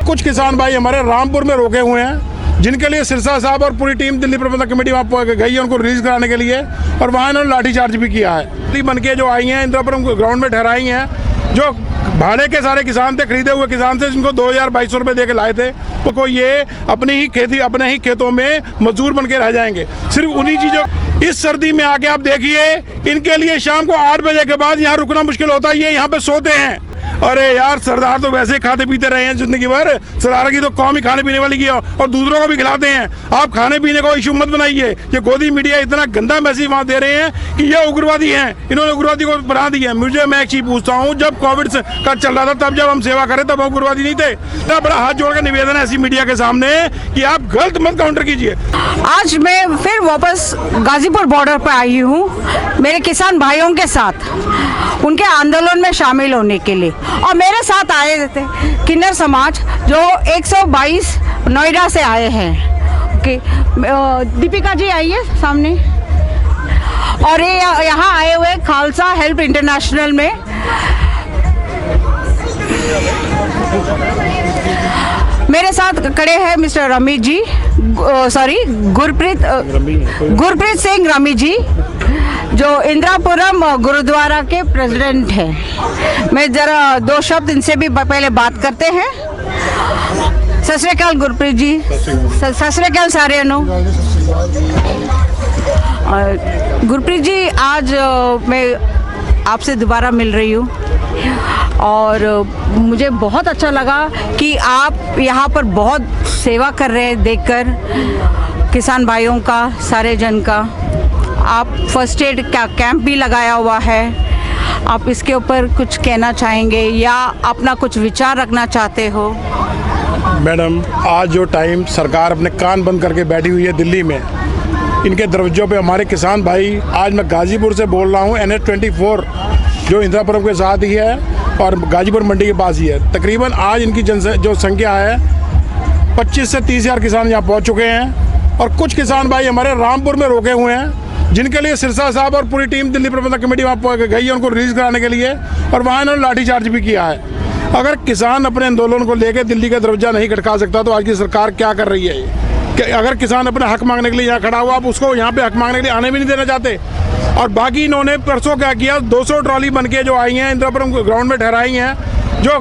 कुछ किसान भाई हमारे रामपुर में रोके हुए हैं, जिनके लिए सिरसा साहब और पूरी टीम दिल्ली प्रबंधक कमेटी वहाँ गई है उनको रिलीज कराने के लिए, और वहाँ इन्होंने लाठीचार्ज भी किया है। बन के जो आई हैं इंदिरापुरम ग्राउंड में ठहराई हैं, जो भाड़े के सारे किसान थे, खरीदे हुए किसान थे, जिनको 2200 रुपये दे के लाए थे, तो ये अपने ही खेतों में मजदूर बन के रह जाएंगे। सिर्फ उन्हीं चीज़ों, इस सर्दी में आके आप देखिए, इनके लिए शाम को 8 बजे के बाद यहाँ रुकना मुश्किल होता है। ये यहाँ पे सोते हैं। अरे यार, सरदार तो वैसे खाते पीते रहे हैं जिंदगी भर, सरदार की तो कौम ही खाने पीने वाली की है और दूसरों को भी खिलाते हैं। आप खाने पीने को इशू मत बनाइए। ये गोदी मीडिया इतना गंदा मैसेज वहाँ दे रहे हैं कि ये उग्रवादी हैं, इन्होंने उग्रवादी को बना दिया है। मैं एक चीज पूछता हूँ, जब कोविड का चल रहा था तब जब हम सेवा करें तब हम उग्रवादी नहीं थे? इतना बड़ा हाथ जोड़ कर निवेदन है ऐसी मीडिया के सामने कि आप गलत मत काउंटर कीजिए। आज मैं फिर वापस गाजीपुर बॉर्डर पर आई हूँ मेरे किसान भाइयों के साथ, उनके आंदोलन में शामिल होने के लिए। और मेरे साथ आए थे किन्नर समाज जो 122 नोएडा से आए हैं। ओके, दीपिका जी आइए सामने। और ये यहाँ आए हुए खालसा हेल्प इंटरनेशनल में मेरे साथ खड़े हैं मिस्टर रमी जी, गुरप्रीत सिंह रमी जी, जो इंदिरापुरम गुरुद्वारा के प्रेसिडेंट हैं। मैं ज़रा 2 शब्द इनसे भी पहले बात करते हैं। सत श्री अकाल गुरप्रीत जी। सत श्री अकाल सारे नो। गुरप्रीत जी, आज मैं आपसे दोबारा मिल रही हूँ और मुझे बहुत अच्छा लगा कि आप यहाँ पर बहुत सेवा कर रहे हैं, देखकर किसान भाइयों का, सारे जन का। आप फर्स्ट एड का कैंप भी लगाया हुआ है। आप इसके ऊपर कुछ कहना चाहेंगे या अपना कुछ विचार रखना चाहते हो? मैडम, आज जो टाइम सरकार अपने कान बंद करके बैठी हुई है दिल्ली में, इनके दरवाजों पे हमारे किसान भाई, आज मैं गाजीपुर से बोल रहा हूँ, NH 24 जो इंदिरापुरम के साथ ही है और गाजीपुर मंडी के पास ही है। तकरीबन आज इनकी जो संख्या है 25 से 30 हज़ार किसान यहाँ पहुँच चुके हैं। और कुछ किसान भाई हमारे रामपुर में रोके हुए हैं, जिनके लिए सिरसा साहब और पूरी टीम दिल्ली प्रबंधक कमेटी वहाँ गई है उनको रिलीज कराने के लिए, और वहाँ इन्होंने लाठीचार्ज भी किया है। अगर किसान अपने आंदोलन को लेकर दिल्ली का दरवाजा नहीं खटका सकता तो आज की सरकार क्या कर रही है? कि अगर किसान अपना हक मांगने के लिए यहाँ खड़ा हुआ, आप उसको यहाँ पे हक मांगने के लिए आने भी नहीं देना चाहते। और बाकी इन्होंने परसों क्या किया, 200 ट्रॉली बन के जो आई हैं इंदिरापुरम ग्राउंड में ठहराई हैं, जो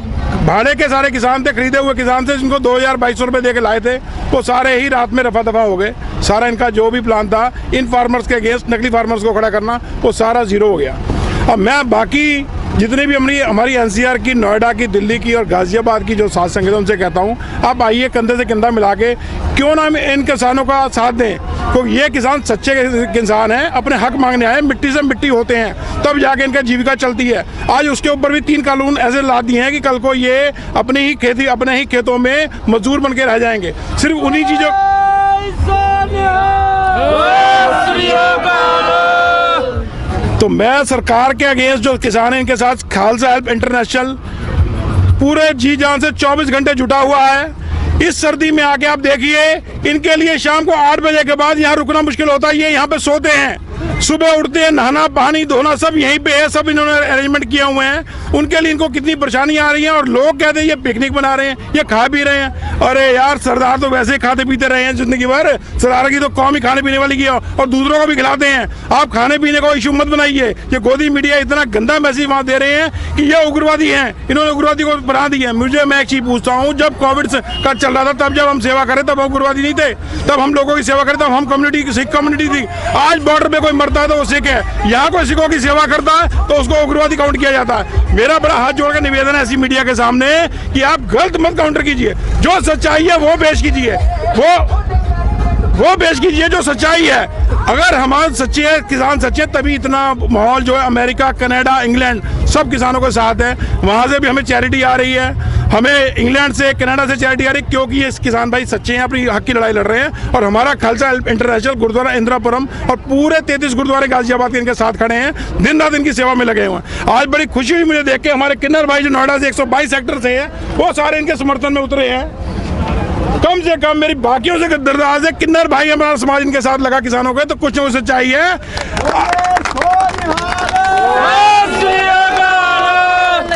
भाड़े के सारे किसान थे, खरीदे हुए किसान थे, जिनको 2200 रुपये दे के लाए थे, वो सारे ही रात में रफा दफा हो गए। सारा इनका जो भी प्लान था इन फार्मर्स के अगेंस्ट, नकली फार्मर्स को खड़ा करना, वो सारा ज़ीरो हो गया। अब मैं बाकी जितने भी हमारी NCR की, नोएडा की, दिल्ली की और गाज़ियाबाद की जो साथ संगठन, उनसे कहता हूँ, आप आइए कंधे से कंधा मिला के क्यों ना इन किसानों का साथ दें, क्योंकि ये किसान सच्चे किसान हैं, अपने हक मांगने आए, मिट्टी से मिट्टी होते हैं, तब जाके इनका जीविका चलती है। आज उसके ऊपर भी 3 कानून ऐसे ला दिए हैं कि कल को ये अपने ही खेतों में मजदूर बन के रह जाएंगे। सिर्फ उन्हीं चीज़ों तो मैं सरकार के अगेंस्ट जो किसान हैं, इनके साथ खालसा हेल्प इंटरनेशनल पूरे जी जान से 24 घंटे जुटा हुआ है। इस सर्दी में आके आप देखिए, इनके लिए शाम को 8 बजे के बाद यहाँ रुकना मुश्किल होता है। ये यहाँ पे सोते हैं, सुबह उठते हैं, नहाना पानी धोना सब यहीं पे है, सब इन्होंने अरेंजमेंट किए हुए हैं। उनके लिए इनको कितनी परेशानी आ रही है, और लोग कहते हैं ये पिकनिक बना रहे हैं, ये खा पी रहे हैं। अरे यार, सरदार तो वैसे खाते पीते रहे हैं जिंदगी भर, सरदार की तो कौम ही खाने पीने वाली की है और दूसरों को भी खिलाते हैं। आप खाने पीने को इशू मत बनाइए। ये गोदी मीडिया इतना गंदा मैसेज वहाँ दे रहे हैं कि ये उग्रवादी हैं, इन्होंने उग्रवादी को बना दिया है। मैं एक चीज पूछता हूँ, जब कोविड का चल रहा था तब जब हम सेवा करें तब हम उग्रवादी नहीं थे? तब हम लोगों की सेवा करें, तब हम सिख कम्युनिटी थी। आज बॉर्डर पे कोई मरता है तो वो सिख है, यहाँ कोई सिखों की सेवा करता है तो उसको उग्रवादी काउंट किया जाता है। मेरा बड़ा हाथ जोड़कर निवेदन है ऐसी मीडिया के सामने कि आप गलत मत काउंटर कीजिए। जो सच्चाई है वो पेश कीजिए, वो पेश कीजिए जो सच्चाई है। अगर हमारे सच्चे है, किसान सच्चे, तभी इतना माहौल जो है अमेरिका, कनाडा, इंग्लैंड सब किसानों के साथ है। वहाँ से भी हमें चैरिटी आ रही है, हमें इंग्लैंड से, कनाडा से चैरिटी आ रही है, क्योंकि ये किसान भाई सच्चे हैं, अपनी हक की लड़ाई लड़ रहे हैं। और हमारा खालसा हेल्प इंटरनेशनल गुरुद्वारा इंदिरापुरम और पूरे 33 गुरुद्वारे गाजियाबाद के इनके साथ खड़े हैं, दिन रात इनकी सेवा में लगे हुए हैं। आज बड़ी खुशी हुई मुझे देख के, हमारे किन्नर भाई जो नोएडा से 122 सेक्टर से है, वो सारे इनके समर्थन में उतरे हैं। कम से कम मेरी बाकियों से दरदाज है, किन्नर भाई हमारा समाज इनके साथ लगा किसानों के, तो कुछ न कुछ सच्चाई है।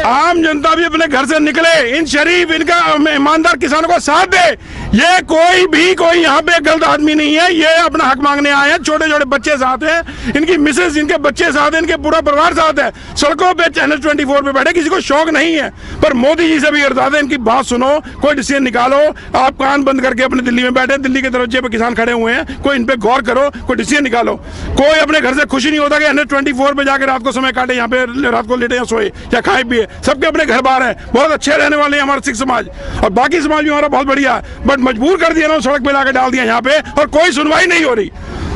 आज आम जनता भी अपने घर से निकले, इन शरीफ इनका ईमानदार किसानों को साथ दे। ये कोई यहाँ पे गलत आदमी नहीं है, ये अपना हक मांगने आए हैं। छोटे छोटे बच्चे साथ हैं, इनकी मिसेज, इनके बच्चे साथ हैं, इनके पूरा परिवार साथ है। सड़कों पे चैनल 24 पे बैठे, किसी को शौक नहीं है, पर मोदी जी से भी अरदास है इनकी बात सुनो, कोई डिसीजन निकालो। आप कान बंद करके अपने दिल्ली में बैठे, दिल्ली के दरवाजे पे किसान खड़े हुए हैं, कोई इन पे गौर करो, कोई डिसीजन निकालो। कोई अपने घर से खुशी नहीं होता कि चैनल 24 पे जाकर रात को समय काटे, यहाँ पे रात को लेटे या सोए या खाए पिए। सबके अपने घर बार हैं, बहुत अच्छे रहने वाले हैं हमारा सिख समाज, और बाकी समाज भी हमारा बहुत बढ़िया है। बट मजबूर कर दिया ना, सड़क पे लाकर डाल दिया यहाँ पे, और कोई सुनवाई नहीं हो रही।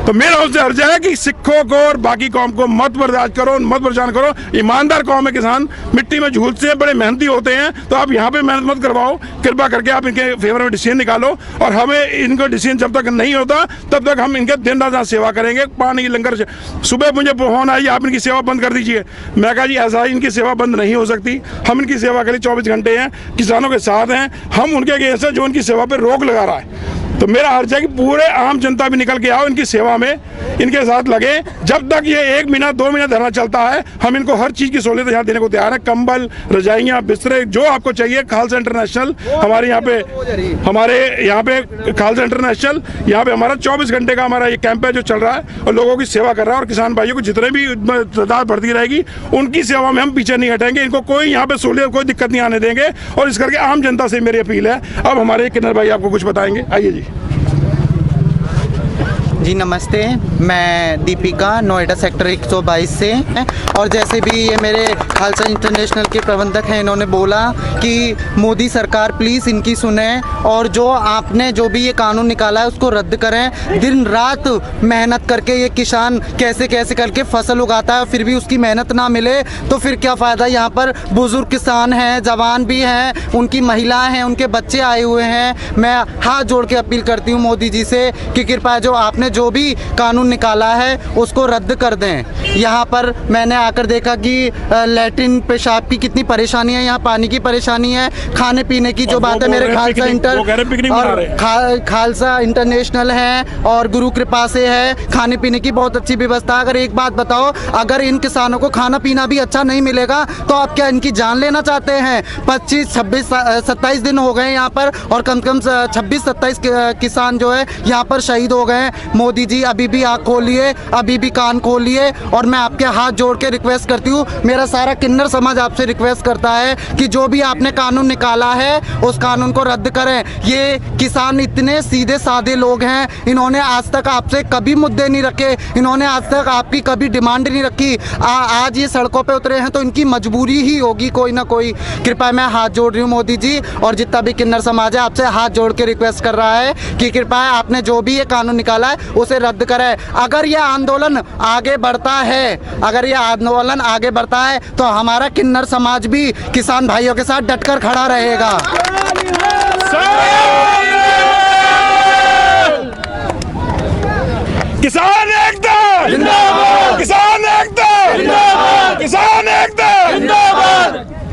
तो मेरा उससे अर्ज है कि सिखों को और बाकी कौम को मत बर्दाश्त करो, मत परेशान करो। ईमानदार कौम है किसान, मिट्टी में झूलते हैं, बड़े मेहनती होते हैं, तो आप यहाँ पे मेहनत मत करवाओ। कृपा करके आप इनके फेवर में डिसीजन निकालो, और हमें इनको डिसीजन जब तक नहीं होता तब तक हम इनके दिन रात सेवा करेंगे। पानी की लंगर से सुबह मुझे फोन आई, आप इनकी सेवा बंद कर दीजिए। मैं कहा जी ऐसा ही इनकी सेवा बंद नहीं हो सकती, हम इनकी सेवा के लिए 24 घंटे हैं, किसानों के साथ हैं, हम उनके अगेंस्ट हैं जो इनकी सेवा पर रोक लगा रहा है। तो मेरा अर्ज है कि पूरे आम जनता भी निकल के आओ, इनकी सेवा में इनके साथ लगे। जब तक ये 1 महीना 2 महीना धरना चलता है, हम इनको हर चीज़ की सहूलियत यहाँ देने को तैयार है। कंबल, रजाइयाँ, बिस्तरे, जो आपको चाहिए। खालसा इंटरनेशनल हमारे यहाँ पे खालसा इंटरनेशनल यहाँ पे हमारा 24 घंटे का हमारा ये कैंप है जो चल रहा है, और लोगों की सेवा कर रहा है। और किसान भाइयों को जितने भी तादाद बढ़ती रहेगी, उनकी सेवा में हम पीछे नहीं हटेंगे। इनको कोई यहाँ पे सहूलियत, कोई दिक्कत नहीं आने देंगे। और इस करके आम जनता से मेरी अपील है। अब हमारे किन्नर भाई आपको कुछ बताएंगे, आइए जी। जी नमस्ते, मैं दीपिका, नोएडा सेक्टर 122 से। और जैसे भी ये मेरे खालसा इंटरनेशनल के प्रबंधक हैं, इन्होंने बोला कि मोदी सरकार प्लीज़ इनकी सुने, और जो आपने जो भी ये कानून निकाला है उसको रद्द करें। दिन रात मेहनत करके ये किसान कैसे कैसे करके फसल उगाता है, फिर भी उसकी मेहनत ना मिले तो फिर क्या फ़ायदा। यहाँ पर बुज़ुर्ग किसान हैं, जवान भी हैं, उनकी महिलाएँ हैं, उनके बच्चे आए हुए हैं। मैं हाथ जोड़ के अपील करती हूँ मोदी जी से कि कृपया जो आपने जो भी कानून निकाला है उसको रद्द कर दें। यहाँ पर मैंने आकर देखा कि लैट्रिन पेशाब की कितनी परेशानी है, यहाँ पानी की परेशानी है, खाने पीने की जो बात है। मेरे खालसा इंटरनेशनल है और गुरु कृपा से है, खाने पीने की बहुत अच्छी व्यवस्था। अगर एक बात बताओ, अगर इन किसानों को खाना पीना भी अच्छा नहीं मिलेगा तो आप क्या इनकी जान लेना चाहते हैं? 25, 26, 27 दिन हो गए यहाँ पर, और कम से कम 26-27 किसान जो है यहाँ पर शहीद हो गए हैं। मोदी जी अभी भी आँख खोलिए, अभी भी कान खोलिए, और मैं आपके हाथ जोड़ के रिक्वेस्ट करती हूँ, मेरा सारा किन्नर समाज आपसे रिक्वेस्ट करता है कि जो भी आपने कानून निकाला है उस कानून को रद्द करें। ये किसान इतने सीधे साधे लोग हैं, इन्होंने आज तक आपसे कभी मुद्दे नहीं रखे, इन्होंने आज तक आपकी कभी डिमांड नहीं रखी। आज ये सड़कों पे उतरे हैं तो इनकी मजबूरी ही होगी कोई ना कोई। कृपया मैं हाथ जोड़ रही हूँ मोदी जी, और जितना भी किन्नर समाज है आपसे हाथ जोड़ के रिक्वेस्ट कर रहा है कि कृपया आपने जो भी ये कानून निकाला है उसे रद्द करें। अगर यह आंदोलन आगे बढ़ता है, अगर यह आंदोलन आगे बढ़ता है तो हमारा किन्नर समाज भी किसान भाइयों के साथ डटकर खड़ा रहेगा। किसान एकता जिंदाबाद, किसान एकता जिंदाबाद, किसान एकता जिंदाबाद।